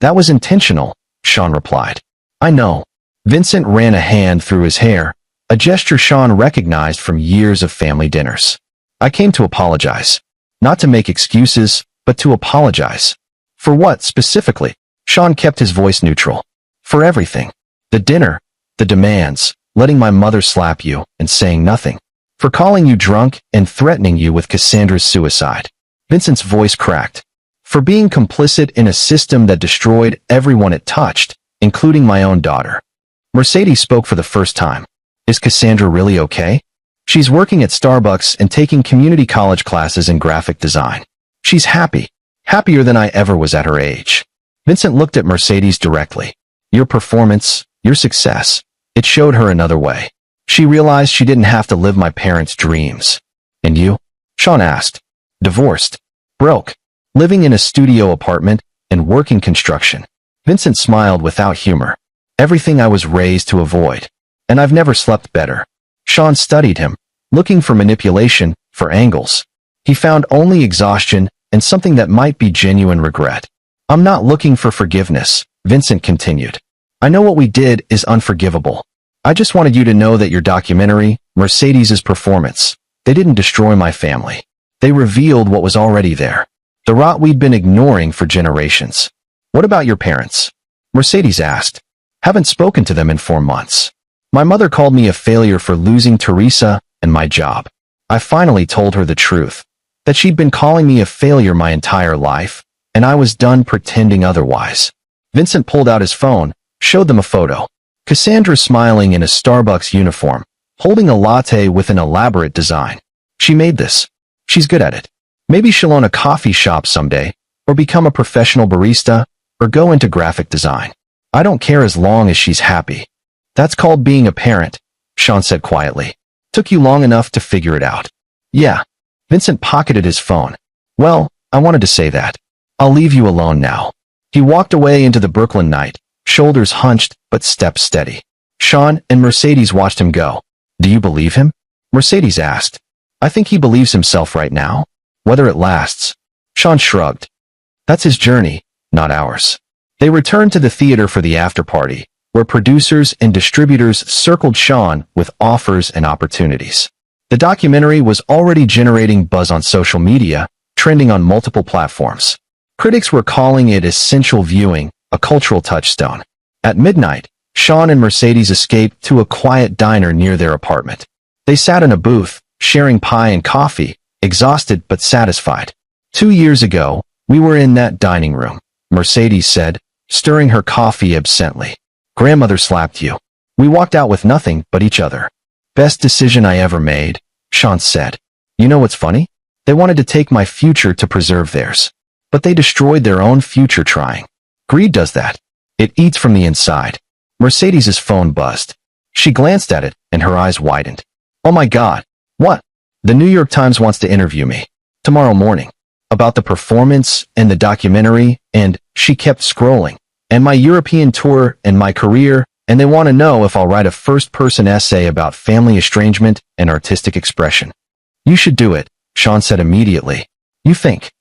"That was intentional," Sean replied. "I know." Vincent ran a hand through his hair, a gesture Sean recognized from years of family dinners. "I came to apologize. Not to make excuses, but to apologize." "For what, specifically?" Sean kept his voice neutral. "For everything. The dinner, the demands, letting my mother slap you and saying nothing. For calling you drunk and threatening you with Cassandra's suicide." Vincent's voice cracked. "For being complicit in a system that destroyed everyone it touched, including my own daughter." Mercedes spoke for the first time. "Is Cassandra really okay? She's working at Starbucks and taking community college classes in graphic design. She's happy. Happier than I ever was at her age." Vincent looked at Mercedes directly. "Your performance, your success, it showed her another way. She realized she didn't have to live my parents' dreams." "And you?" Sean asked. "Divorced. Broke. Living in a studio apartment and working construction." Vincent smiled without humor. "Everything I was raised to avoid. And I've never slept better." Sean studied him, looking for manipulation, for angles. He found only exhaustion and something that might be genuine regret. "I'm not looking for forgiveness," Vincent continued. "I know what we did is unforgivable. I just wanted you to know that your documentary, Mercedes's performance, they didn't destroy my family. They revealed what was already there. The rot we'd been ignoring for generations." "What about your parents?" Mercedes asked. "Haven't spoken to them in 4 months. My mother called me a failure for losing Teresa and my job. I finally told her the truth, that she'd been calling me a failure my entire life, and I was done pretending otherwise." Vincent pulled out his phone, showed them a photo. Cassandra smiling in a Starbucks uniform, holding a latte with an elaborate design. "She made this. She's good at it. Maybe she'll own a coffee shop someday, or become a professional barista, or go into graphic design." I don't care as long as she's happy. That's called being a parent, Sean said quietly. Took you long enough to figure it out. Yeah. Vincent pocketed his phone. Well, I wanted to say that. I'll leave you alone now. He walked away into the Brooklyn night, shoulders hunched but steps steady. Sean and Mercedes watched him go. Do you believe him? Mercedes asked. I think he believes himself right now. Whether it lasts. Sean shrugged. That's his journey, not ours. They returned to the theater for the after-party, where producers and distributors circled Sean with offers and opportunities. The documentary was already generating buzz on social media, trending on multiple platforms. Critics were calling it essential viewing, a cultural touchstone. At midnight, Sean and Mercedes escaped to a quiet diner near their apartment. They sat in a booth, sharing pie and coffee, exhausted but satisfied. 2 years ago, we were in that dining room, Mercedes said, stirring her coffee absently. Grandmother slapped you. We walked out with nothing but each other. Best decision I ever made, Sean said. You know what's funny? They wanted to take my future to preserve theirs. But they destroyed their own future trying. Greed does that. It eats from the inside. Mercedes's phone buzzed. She glanced at it, and her eyes widened. Oh my God. What? The New York Times wants to interview me. Tomorrow morning. About the performance, and the documentary, and, she kept scrolling, and my European tour, and my career, and they want to know if I'll write a first-person essay about family estrangement and artistic expression. You should do it, Sean said immediately. You think?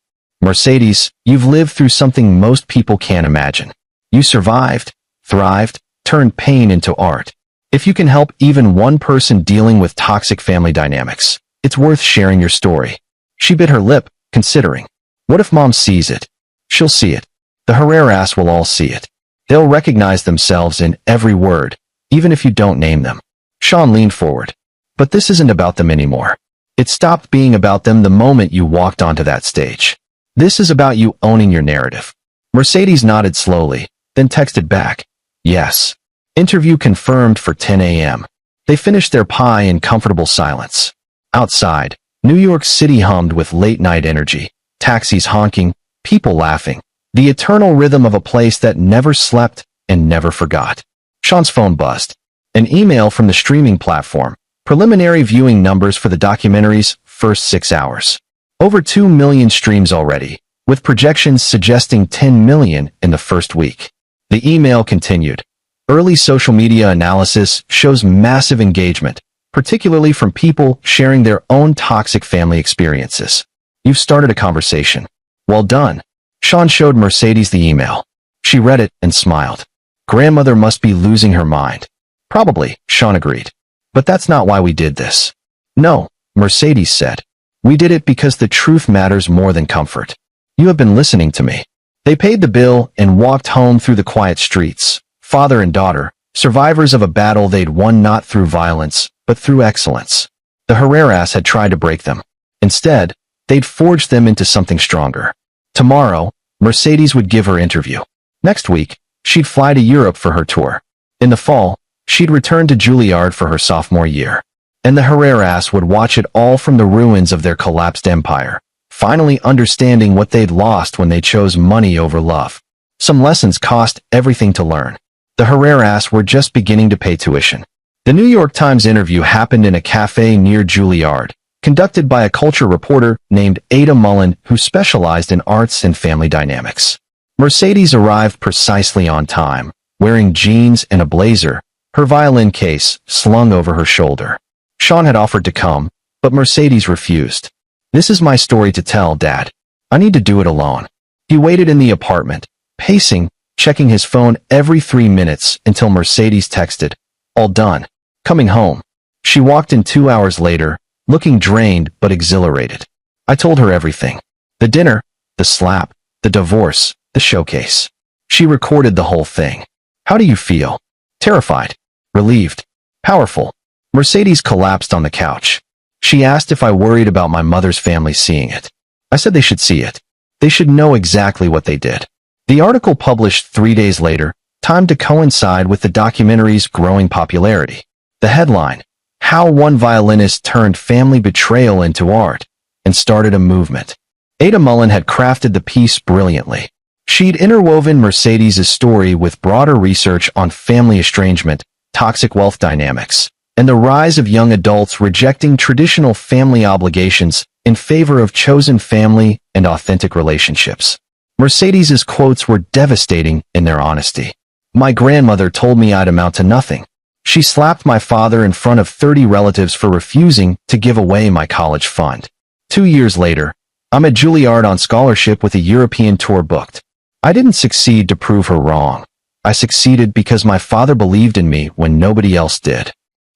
Mercedes, you've lived through something most people can't imagine. You survived, thrived, turned pain into art. If you can help even one person dealing with toxic family dynamics, it's worth sharing your story. She bit her lip, considering. What if Mom sees it? She'll see it. The Herreras will all see it. They'll recognize themselves in every word, even if you don't name them. Sean leaned forward. But this isn't about them anymore. It stopped being about them the moment you walked onto that stage. This is about you owning your narrative. Mercedes nodded slowly, then texted back. Yes. Interview confirmed for 10 a.m. They finished their pie in comfortable silence. Outside, New York City hummed with late-night energy, taxis honking, people laughing, the eternal rhythm of a place that never slept and never forgot. Sean's phone buzzed. An email from the streaming platform, preliminary viewing numbers for the documentary's first 6 hours. Over 2 million streams already, with projections suggesting 10 million in the first week. The email continued. Early social media analysis shows massive engagement, particularly from people sharing their own toxic family experiences. You've started a conversation. Well done. Sean showed Mercedes the email. She read it and smiled. Grandmother must be losing her mind. Probably, Sean agreed. But that's not why we did this. No, Mercedes said. We did it because the truth matters more than comfort. You have been listening to me. They paid the bill and walked home through the quiet streets, father and daughter, survivors of a battle they'd won not through violence, but through excellence. The Herreras had tried to break them. Instead, they'd forged them into something stronger. Tomorrow, Mercedes would give her interview. Next week, she'd fly to Europe for her tour. In the fall, she'd return to Juilliard for her sophomore year. And the Herreras would watch it all from the ruins of their collapsed empire, finally understanding what they'd lost when they chose money over love. Some lessons cost everything to learn. The Herreras were just beginning to pay tuition. The New York Times interview happened in a cafe near Juilliard, conducted by a culture reporter named Ada Mullen who specialized in arts and family dynamics. Mercedes arrived precisely on time, wearing jeans and a blazer, her violin case slung over her shoulder. Sean had offered to come, but Mercedes refused. This is my story to tell, Dad. I need to do it alone. He waited in the apartment, pacing, checking his phone every 3 minutes until Mercedes texted, all done. Coming home. She walked in 2 hours later, looking drained but exhilarated. I told her everything. The dinner, the slap, the divorce, the showcase. She recorded the whole thing. How do you feel? Terrified. Relieved. Powerful. Mercedes collapsed on the couch. She asked if I worried about my mother's family seeing it. I said they should see it. They should know exactly what they did. The article published 3 days later, timed to coincide with the documentary's growing popularity. The headline, How One Violinist Turned Family Betrayal into Art, and started a movement. Ada Mullen had crafted the piece brilliantly. She'd interwoven Mercedes' story with broader research on family estrangement, toxic wealth dynamics, and the rise of young adults rejecting traditional family obligations in favor of chosen family and authentic relationships. Mercedes' quotes were devastating in their honesty. "My grandmother told me I'd amount to nothing. She slapped my father in front of 30 relatives for refusing to give away my college fund. 2 years later, I'm at Juilliard on scholarship with a European tour booked. I didn't succeed to prove her wrong. I succeeded because my father believed in me when nobody else did."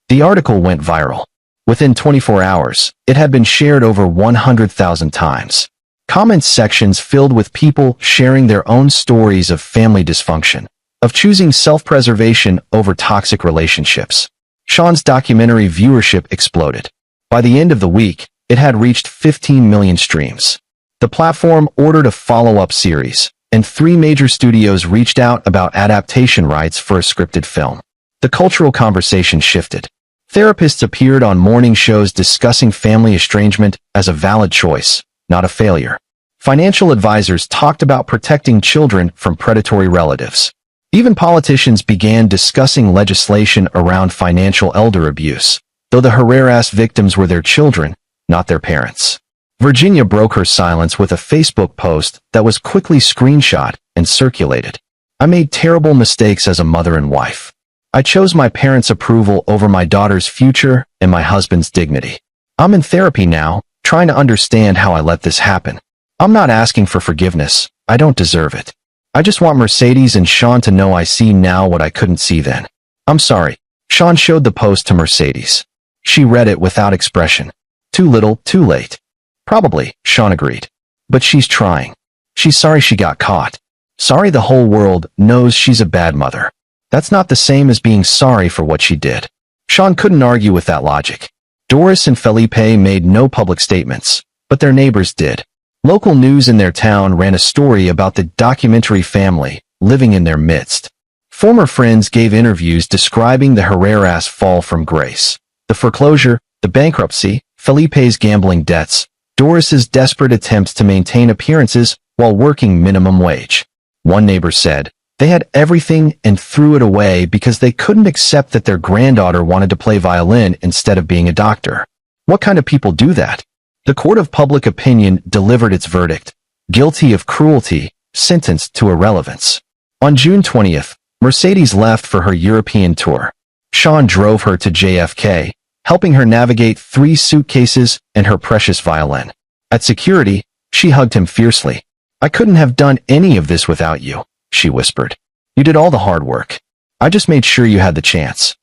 The article went viral. Within 24 hours, it had been shared over 100,000 times. Comment sections filled with people sharing their own stories of family dysfunction, of choosing self-preservation over toxic relationships. Sean's documentary viewership exploded. By the end of the week, it had reached 15 million streams. The platform ordered a follow-up series, and 3 major studios reached out about adaptation rights for a scripted film. The cultural conversation shifted. Therapists appeared on morning shows discussing family estrangement as a valid choice, not a failure. Financial advisors talked about protecting children from predatory relatives. Even politicians began discussing legislation around financial elder abuse, though the Herreras victims were their children, not their parents. Virginia broke her silence with a Facebook post that was quickly screenshot and circulated. "I made terrible mistakes as a mother and wife. I chose my parents' approval over my daughter's future and my husband's dignity. I'm in therapy now, trying to understand how I let this happen. I'm not asking for forgiveness. I don't deserve it. I just want Mercedes and Sean to know I see now what I couldn't see then. I'm sorry." Sean showed the post to Mercedes. She read it without expression. "Too little, too late." "Probably," Sean agreed. "But she's trying. She's sorry she got caught. Sorry the whole world knows she's a bad mother. That's not the same as being sorry for what she did." Sean couldn't argue with that logic. Doris and Felipe made no public statements, but their neighbors did. Local news in their town ran a story about the documentary family living in their midst. Former friends gave interviews describing the Herreras' fall from grace, the foreclosure, the bankruptcy, Felipe's gambling debts, Doris's desperate attempts to maintain appearances while working minimum wage. One neighbor said, "They had everything and threw it away because they couldn't accept that their granddaughter wanted to play violin instead of being a doctor." What kind of people do that? The court of public opinion delivered its verdict: guilty of cruelty, sentenced to irrelevance. On June 20th, Mercedes left for her European tour. Sean drove her to JFK, helping her navigate 3 suitcases and her precious violin. At security, she hugged him fiercely. "I couldn't have done any of this without you," she whispered. "You did all the hard work. I just made sure you had the chance."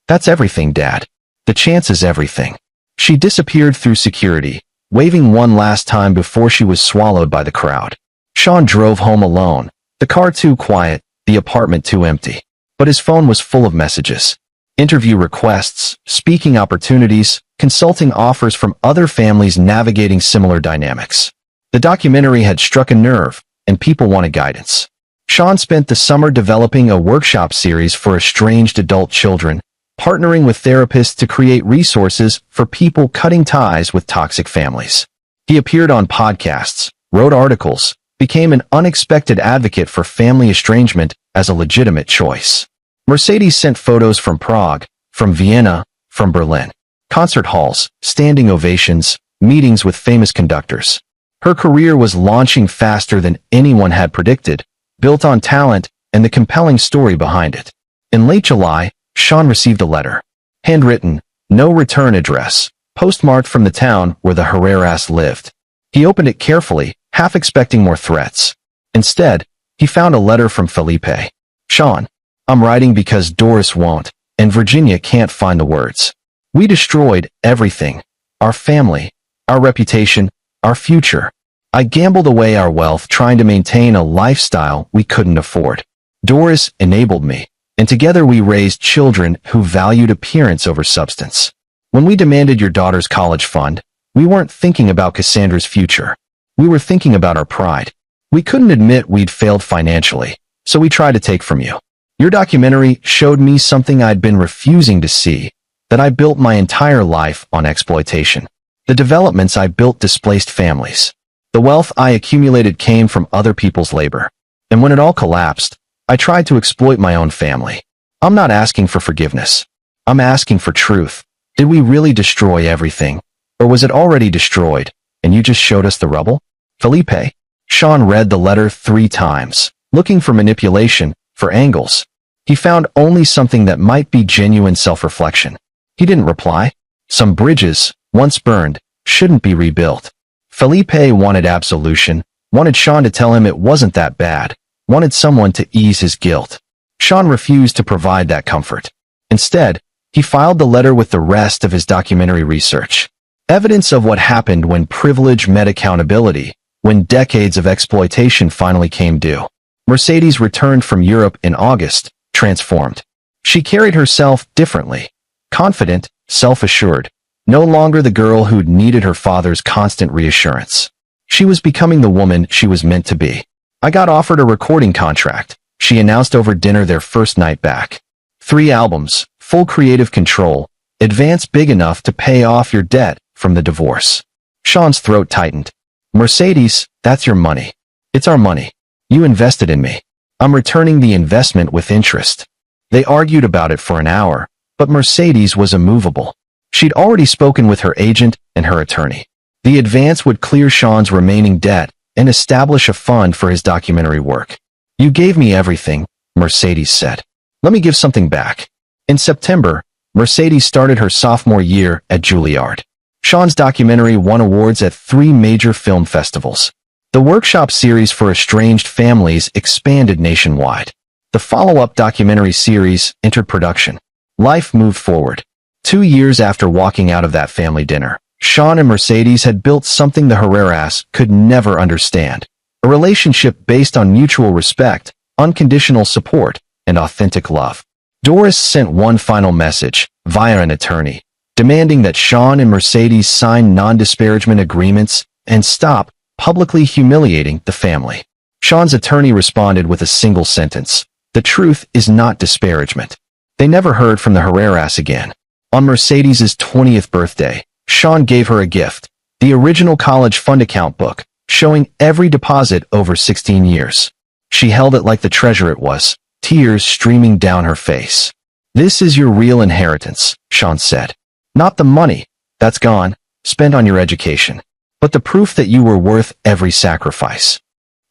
"That's everything, Dad. The chance is everything." She disappeared through security, waving one last time before she was swallowed by the crowd. Sean drove home alone, the car too quiet, the apartment too empty. But his phone was full of messages. Interview requests, speaking opportunities, consulting offers from other families navigating similar dynamics. The documentary had struck a nerve, and people wanted guidance. Sean spent the summer developing a workshop series for estranged adult children, partnering with therapists to create resources for people cutting ties with toxic families. He appeared on podcasts, wrote articles, became an unexpected advocate for family estrangement as a legitimate choice. Mercedes sent photos from Prague, from Vienna, from Berlin. Concert halls, standing ovations, meetings with famous conductors. Her career was launching faster than anyone had predicted, built on talent and the compelling story behind it. In late July, Sean received a letter. Handwritten, no return address, postmarked from the town where the Herreras lived. He opened it carefully, half expecting more threats. Instead, he found a letter from Felipe. "Sean, I'm writing because Doris won't, and Virginia can't find the words. We destroyed everything. Our family, our reputation, our future. I gambled away our wealth trying to maintain a lifestyle we couldn't afford. Doris enabled me, and together we raised children who valued appearance over substance. When we demanded your daughter's college fund, we weren't thinking about Cassandra's future. We were thinking about our pride. We couldn't admit we'd failed financially, so we tried to take from you. Your documentary showed me something I'd been refusing to see, that I built my entire life on exploitation. The developments I built displaced families. The wealth I accumulated came from other people's labor. And when it all collapsed, I tried to exploit my own family. I'm not asking for forgiveness. I'm asking for truth. Did we really destroy everything? Or was it already destroyed, and you just showed us the rubble? Felipe. Sean read the letter 3 times, looking for manipulation, for angles. He found only something that might be genuine self-reflection. He didn't reply. Some bridges, once burned, shouldn't be rebuilt. Felipe wanted absolution, wanted Sean to tell him it wasn't that bad, wanted someone to ease his guilt. Sean refused to provide that comfort. Instead, he filed the letter with the rest of his documentary research. Evidence of what happened when privilege met accountability, when decades of exploitation finally came due. Mercedes returned from Europe in August, transformed. She carried herself differently. Confident, self-assured, no longer the girl who'd needed her father's constant reassurance. She was becoming the woman she was meant to be. I got offered a recording contract, she announced over dinner their first night back. 3 albums, full creative control, advance big enough to pay off your debt from the divorce. Sean's throat tightened. Mercedes, that's your money. It's our money. You invested in me. I'm returning the investment with interest. They argued about it for an hour, but Mercedes was immovable. She'd already spoken with her agent and her attorney. The advance would clear Sean's remaining debt and establish a fund for his documentary work. You gave me everything, Mercedes said. Let me give something back. In September, Mercedes started her sophomore year at Juilliard. Sean's documentary won awards at 3 major film festivals. The workshop series for estranged families expanded nationwide. The follow-up documentary series entered production. Life moved forward. 2 years after walking out of that family dinner, Sean and Mercedes had built something the Herreras could never understand. A relationship based on mutual respect, unconditional support, and authentic love. Doris sent one final message, via an attorney, demanding that Sean and Mercedes sign non-disparagement agreements and stop publicly humiliating the family. Sean's attorney responded with a single sentence. The truth is not disparagement. They never heard from the Herreras again. On Mercedes' 20th birthday, Sean gave her a gift, the original college fund account book, showing every deposit over 16 years. She held it like the treasure it was, tears streaming down her face. This is your real inheritance, Sean said. Not the money, that's gone, spent on your education, but the proof that you were worth every sacrifice.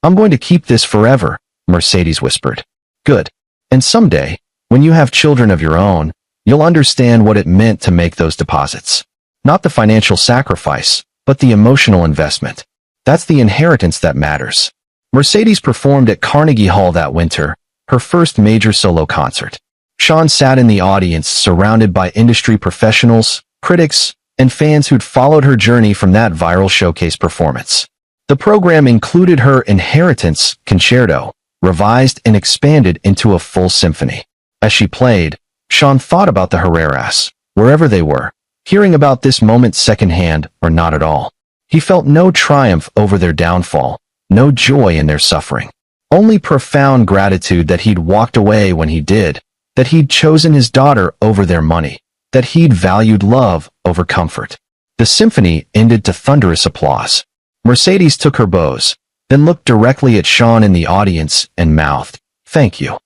I'm going to keep this forever, Mercedes whispered. Good. And someday, when you have children of your own, you'll understand what it meant to make those deposits. Not the financial sacrifice, but the emotional investment. That's the inheritance that matters. Mercedes performed at Carnegie Hall that winter, her first major solo concert. Sean sat in the audience surrounded by industry professionals, critics, and fans who'd followed her journey from that viral showcase performance. The program included her Inheritance Concerto, revised and expanded into a full symphony. As she played, Sean thought about the Herreras, wherever they were, hearing about this moment secondhand or not at all. He felt no triumph over their downfall, no joy in their suffering. Only profound gratitude that he'd walked away when he did, that he'd chosen his daughter over their money, that he'd valued love over comfort. The symphony ended to thunderous applause. Mercedes took her bows, then looked directly at Sean in the audience and mouthed, "Thank you."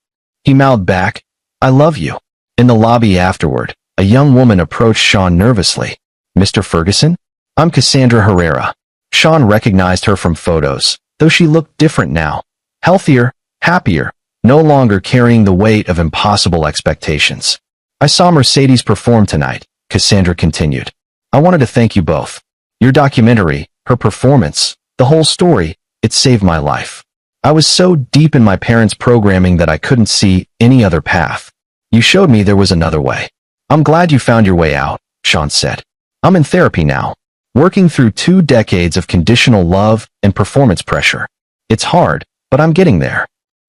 He mouthed back, "I love you." In the lobby afterward, a young woman approached Sean nervously. "Mr. Ferguson? I'm Cassandra Herrera." Sean recognized her from photos, though she looked different now. Healthier, happier, no longer carrying the weight of impossible expectations. "I saw Mercedes perform tonight," Cassandra continued. "I wanted to thank you both. Your documentary, her performance, the whole story, it saved my life. I was so deep in my parents' programming that I couldn't see any other path. You showed me there was another way. I'm glad you found your way out," Sean said. "I'm in therapy now, working through 2 decades of conditional love and performance pressure. It's hard, but I'm getting there."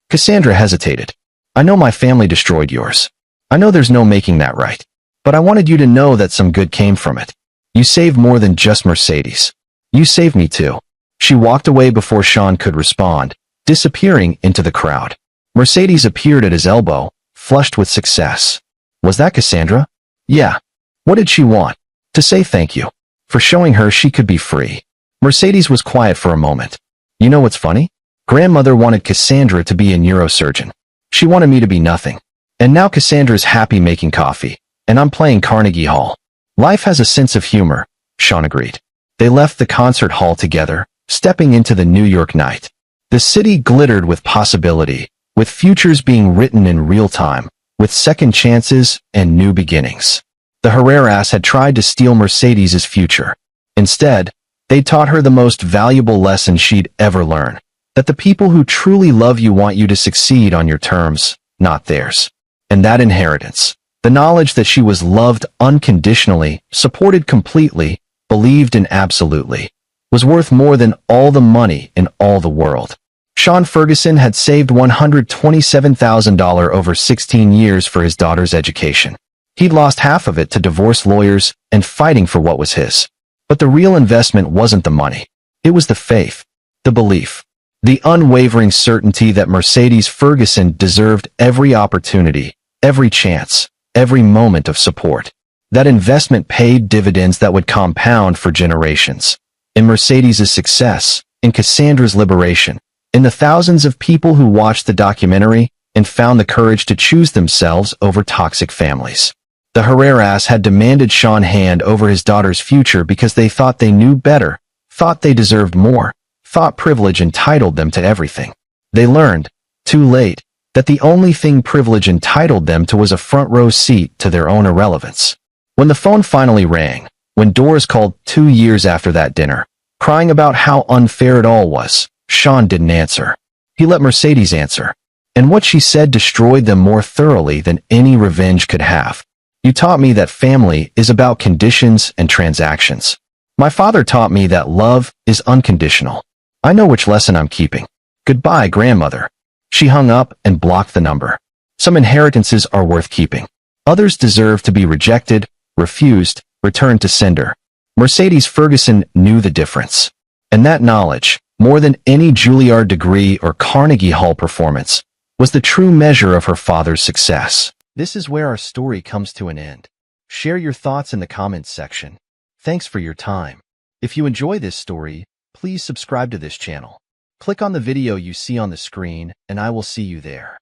Cassandra hesitated. "I know my family destroyed yours. I know there's no making that right. But I wanted you to know that some good came from it. You saved more than just Mercedes. You saved me too." She walked away before Sean could respond, disappearing into the crowd. Mercedes appeared at his elbow, flushed with success. Was that Cassandra? Yeah. What did she want? To say thank you. For showing her she could be free. Mercedes was quiet for a moment. "You know what's funny? Grandmother wanted Cassandra to be a neurosurgeon. She wanted me to be nothing. And now Cassandra's happy making coffee, and I'm playing Carnegie Hall. Life has a sense of humor, Sean agreed. They left the concert hall together, stepping into the New York night. The city glittered with possibility, with futures being written in real time, with second chances and new beginnings. The Herreras had tried to steal Mercedes's future. Instead, they taught her the most valuable lesson she'd ever learn, that the people who truly love you want you to succeed on your terms, not theirs. And that inheritance, the knowledge that she was loved unconditionally, supported completely, believed in absolutely, was worth more than all the money in all the world. Sean Ferguson had saved $127,000 over 16 years for his daughter's education. He'd lost half of it to divorce lawyers and fighting for what was his. But the real investment wasn't the money. It was the faith, the belief, the unwavering certainty that Mercedes Ferguson deserved every opportunity, every chance, every moment of support. That investment paid dividends that would compound for generations. In Mercedes's success, in Cassandra's liberation, in the thousands of people who watched the documentary and found the courage to choose themselves over toxic families. The Herreras had demanded Sean hand over his daughter's future because they thought they knew better, thought they deserved more, thought privilege entitled them to everything. They learned, too late, that the only thing privilege entitled them to was a front-row seat to their own irrelevance. When the phone finally rang, when Doris called 2 years after that dinner, crying about how unfair it all was, Sean didn't answer. He let Mercedes answer. And what she said destroyed them more thoroughly than any revenge could have. You taught me that family is about conditions and transactions. My father taught me that love is unconditional. I know which lesson I'm keeping. Goodbye, grandmother. She hung up and blocked the number. Some inheritances are worth keeping. Others deserve to be rejected, refused, returned to sender. Mercedes Ferguson knew the difference. And that knowledge, more than any Juilliard degree or Carnegie Hall performance, was the true measure of her father's success. This is where our story comes to an end. Share your thoughts in the comments section. Thanks for your time. If you enjoy this story, please subscribe to this channel. Click on the video you see on the screen, and I will see you there.